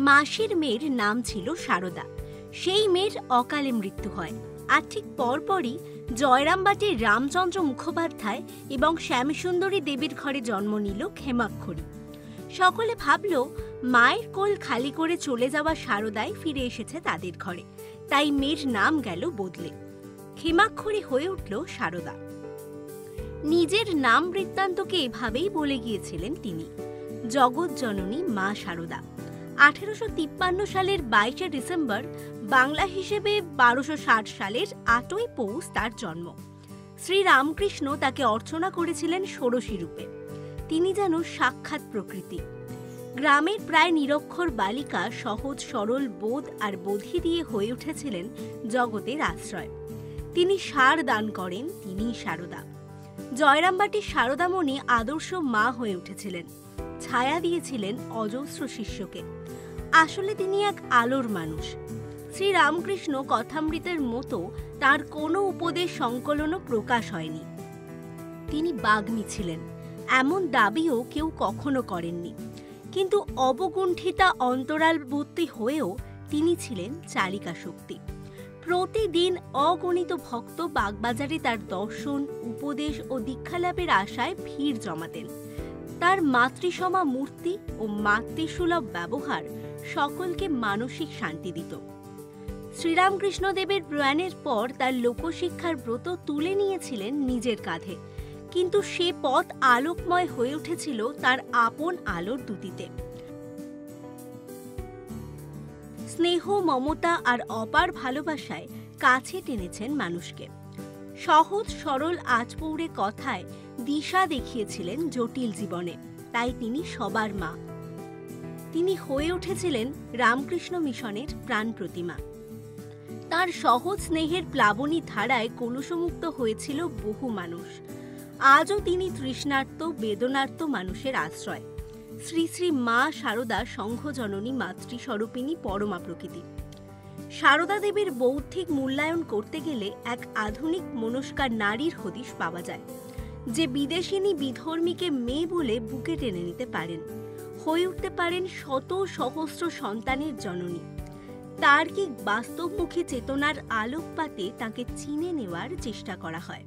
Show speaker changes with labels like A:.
A: মাসির মেয়ের নাম ছিল সারদা। সেই মেয়ের অকালে মৃত্যু হয়, আর ঠিক পরপরই জয়রামবাটির রামচন্দ্র মুখোপাধ্যায় এবং শ্যামসুন্দরী দেবীর ঘরে জন্ম নিল ক্ষেমাক্ষরী। সকলে ভাবল মায়ের কোল খালি করে চলে যাওয়া সারদাই ফিরে এসেছে তাদের ঘরে, তাই মেয়ের নাম গেল বদলে। ক্ষেমাক্ষরী হয়ে উঠল সারদা। নিজের নাম বৃত্তান্তকে এভাবেই বলে গিয়েছিলেন তিনি, জগৎ জননী মা সারদা। 1853 সালের 22শে ডিসেম্বর, বাংলা হিসেবে 1260 সালের 8ই পৌষ তার জন্ম। শ্রীরামকৃষ্ণ তাকে অর্চনা করেছিলেন ষোড়শী রূপে। তিনি যেন সাক্ষাৎ প্রকৃতি। গ্রামের প্রায় নিরক্ষর বালিকা সহজ সরল বোধ আর বোধি দিয়ে হয়ে উঠেছিলেন জগতের আশ্রয়। তিনি সার দান করেন, তিনিই সারদা। জয়রামবাটির সারদামণি আদর্শ মা হয়ে উঠেছিলেন, ছায়া দিয়েছিলেন অজস্র শিষ্যকে। আসলে তিনি এক আলোর মানুষ। শ্রীরামকৃষ্ণ কথামৃতের মতো তার কোনো উপদেশ সংকলনও প্রকাশ হয়নি। তিনি বাগ্মী ছিলেন, এমন দাবিও কেউ কখনো করেননি। কিন্তু অবগুণ্ঠিতা অন্তরালবর্তী হয়েও তিনি ছিলেন চালিকা শক্তি। প্রতিদিন অগণিত ভক্ত বাগবাজারে তার দর্শন, উপদেশ ও দীক্ষালাভের আশায় ভিড় জমাতেন। তার মাতৃসমা মূর্তি ও মাতৃসুলভ ব্যবহার সকলকে মানসিক শান্তি দিত। শ্রীরামকৃষ্ণদেবের প্রয়াণের পর তার লোকশিক্ষার ব্রত তুলে নিয়েছিলেন নিজের কাঁধে, কিন্তু সে পথ আলোকময় হয়ে উঠেছিল তার আপন আলোর দ্যুতিতে। স্নেহ, মমতা আর অপার ভালোবাসায় কাছে টেনেছেন মানুষকে। সহজ সরল আজপৌড়ে কথায় দিশা দেখিয়েছিলেন জটিল জীবনে, তাই তিনি সবার মা। তিনি হয়ে উঠেছিলেন রামকৃষ্ণ মিশনের প্রাণ প্রতিমা। তার সহজ স্নেহের প্লাবনী ধারায় কলুষমুক্ত হয়েছিল বহু মানুষ। আজও তিনি তৃষ্ণার্ত বেদনার্ত মানুষের আশ্রয়। শ্রী শ্রী মা সারদা সংঘজননী মাতৃস্বরূপিণী পরমা প্রকৃতি। সারদা দেবীর বৌদ্ধিক মূল্যায়ন করতে গেলে এক আধুনিক মনস্কার নারীর হদিশ পাওয়া যায়, যে বিদেশিনী বিধর্মীকে মেয়ে বলে বুকে টেনে নিতে পারেন, হয়ে উঠতে পারেন শত সহস্র সন্তানের জননী। তার কি বাস্তবমুখী চেতনার আলোকপাতে তাকে চিনে নেওয়ার চেষ্টা করা হয়।